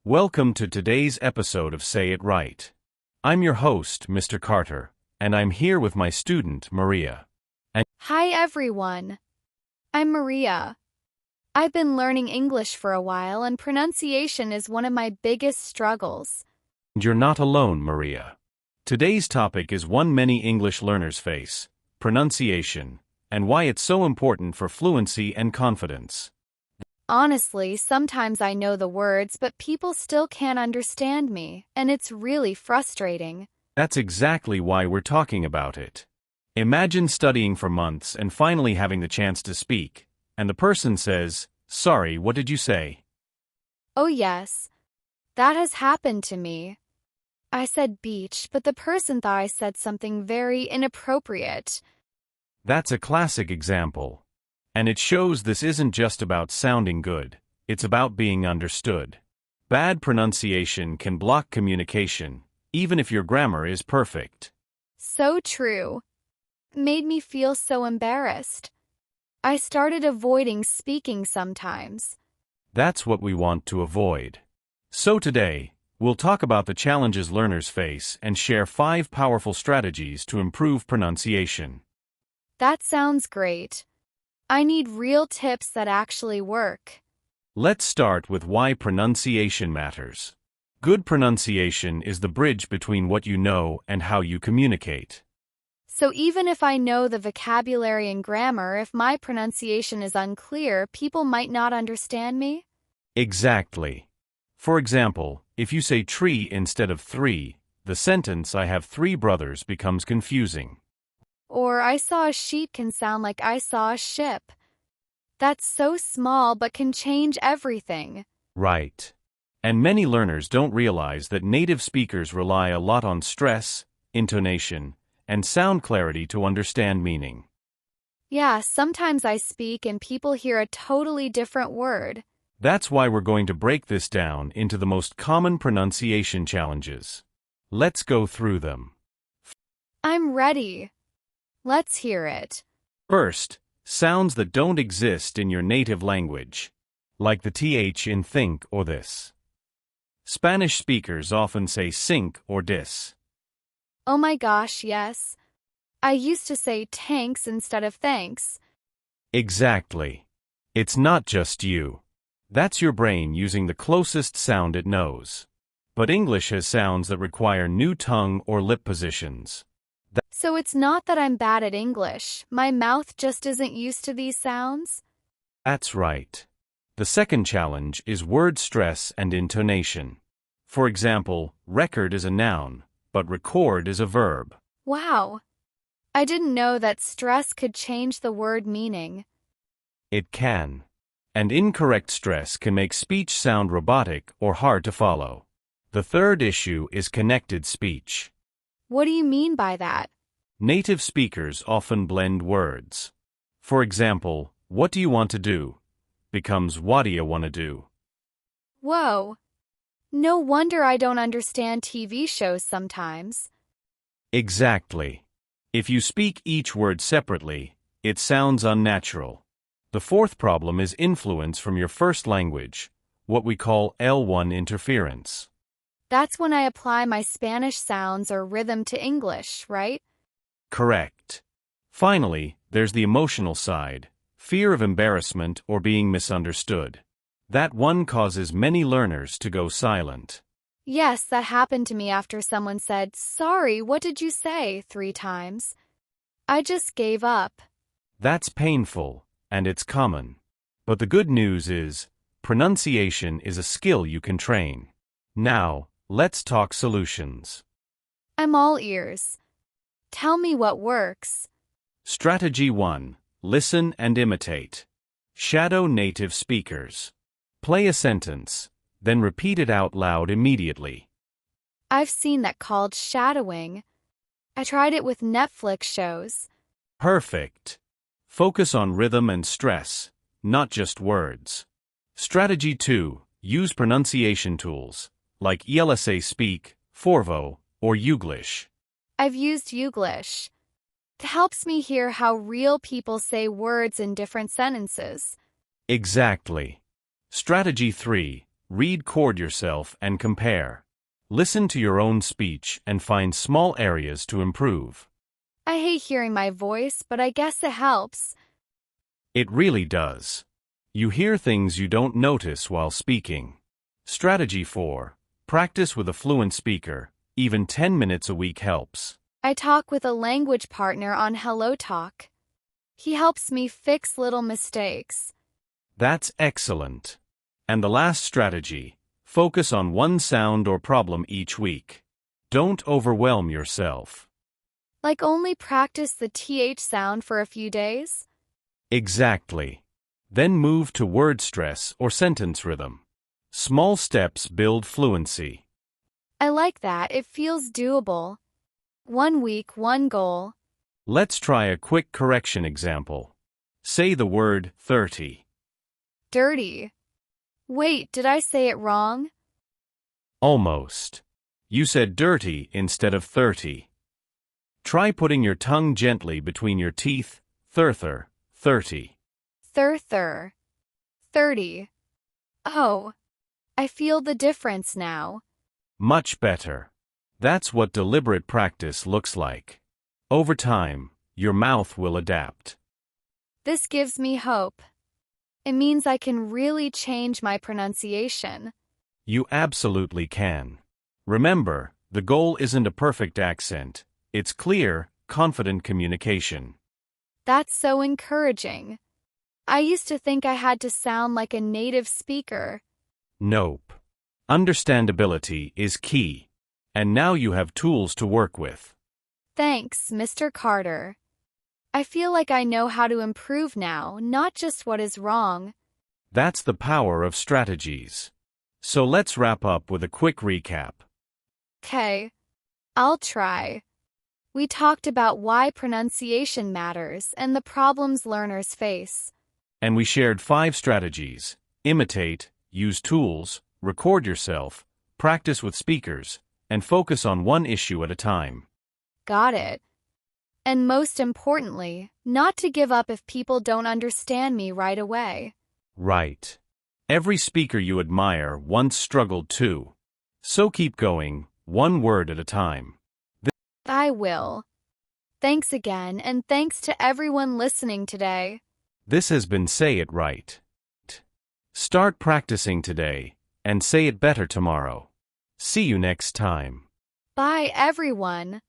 Welcome to today's episode of Say It Right. I'm your host, Mr. Carter, and I'm here with my student, Maria. Hi everyone. I'm Maria. I've been learning English for a while and pronunciation is one of my biggest struggles. And you're not alone, Maria. Today's topic is one many English learners face: pronunciation, and why it's so important for fluency and confidence. Honestly, sometimes I know the words but people still can't understand me, and it's really frustrating. That's exactly why we're talking about it. Imagine studying for months and finally having the chance to speak, and the person says, "Sorry, what did you say?" Oh yes, that has happened to me. I said beach, but the person thought I said something very inappropriate. That's a classic example. And it shows this isn't just about sounding good, it's about being understood. Bad pronunciation can block communication, even if your grammar is perfect. So true. Made me feel so embarrassed. I started avoiding speaking sometimes. That's what we want to avoid. So today, we'll talk about the challenges learners face and share 5 powerful strategies to improve pronunciation. That sounds great. I need real tips that actually work. Let's start with why pronunciation matters. Good pronunciation is the bridge between what you know and how you communicate. So even if I know the vocabulary and grammar, if my pronunciation is unclear, people might not understand me? Exactly. For example, if you say tree instead of 3, the sentence "I have 3 brothers" becomes confusing. Or I saw a sheep can sound like I saw a ship. That's so small but can change everything. Right. And many learners don't realize that native speakers rely a lot on stress, intonation, and sound clarity to understand meaning. Yeah, sometimes I speak and people hear a totally different word. That's why we're going to break this down into the most common pronunciation challenges. Let's go through them. I'm ready. Let's hear it. First, sounds that don't exist in your native language, like the th in think or this. Spanish speakers often say sink or dis. Oh my gosh, yes. I used to say tanks instead of thanks. Exactly. It's not just you. That's your brain using the closest sound it knows. But English has sounds that require new tongue or lip positions. So it's not that I'm bad at English, my mouth just isn't used to these sounds? That's right. The second challenge is word stress and intonation. For example, record is a noun, but record is a verb. Wow. I didn't know that stress could change the word meaning. It can. And incorrect stress can make speech sound robotic or hard to follow. The third issue is connected speech. What do you mean by that? Native speakers often blend words. For example, "What do you want to do?" becomes "What do you want to do?" Whoa. No wonder I don't understand TV shows sometimes. Exactly. If you speak each word separately, it sounds unnatural. The fourth problem is influence from your first language, what we call L1 interference. That's when I apply my Spanish sounds or rhythm to English, right? Correct. Finally, there's the emotional side, fear of embarrassment or being misunderstood. That one causes many learners to go silent. Yes, that happened to me after someone said, "Sorry, what did you say?" 3 times. I just gave up. That's painful, and it's common. But the good news is, pronunciation is a skill you can train. Now, let's talk solutions. I'm all ears. Tell me what works. Strategy 1. Listen and imitate. Shadow native speakers. Play a sentence, then repeat it out loud immediately. I've seen that called shadowing. I tried it with Netflix shows. Perfect. Focus on rhythm and stress, not just words. Strategy 2. Use pronunciation tools, like ELSA Speak, Forvo, or Youglish. I've used Youglish. It helps me hear how real people say words in different sentences. Exactly. Strategy 3. record yourself and compare. Listen to your own speech and find small areas to improve. I hate hearing my voice, but I guess it helps. It really does. You hear things you don't notice while speaking. Strategy 4. Practice with a fluent speaker. Even 10 minutes a week helps. I talk with a language partner on Hello Talk. He helps me fix little mistakes. That's excellent. And the last strategy. Focus on one sound or problem each week. Don't overwhelm yourself. Like only practice the TH sound for a few days? Exactly. Then move to word stress or sentence rhythm. Small steps build fluency. I like that. It feels doable. 1 week, 1 goal. Let's try a quick correction example. Say the word 30. Dirty. Wait, did I say it wrong? Almost. You said dirty instead of 30. Try putting your tongue gently between your teeth. 30. Thir. 30. Oh, I feel the difference now. Much better. That's what deliberate practice looks like. Over time, your mouth will adapt. This gives me hope. It means I can really change my pronunciation. You absolutely can. Remember, the goal isn't a perfect accent. It's clear, confident communication. That's so encouraging. I used to think I had to sound like a native speaker. Nope. Understandability is key. And now you have tools to work with. Thanks, Mr. Carter. I feel like I know how to improve now, not just what is wrong. That's the power of strategies. So let's wrap up with a quick recap. Okay, I'll try. We talked about why pronunciation matters and the problems learners face. And we shared 5 strategies: imitate, use tools, record yourself, practice with speakers, and focus on one issue at a time. Got it. And most importantly, not to give up if people don't understand me right away. Right. Every speaker you admire once struggled too. So keep going, one word at a time. I will. Thanks again, and thanks to everyone listening today. This has been Say It Right. Start practicing today, and say it better tomorrow. See you next time. Bye, everyone.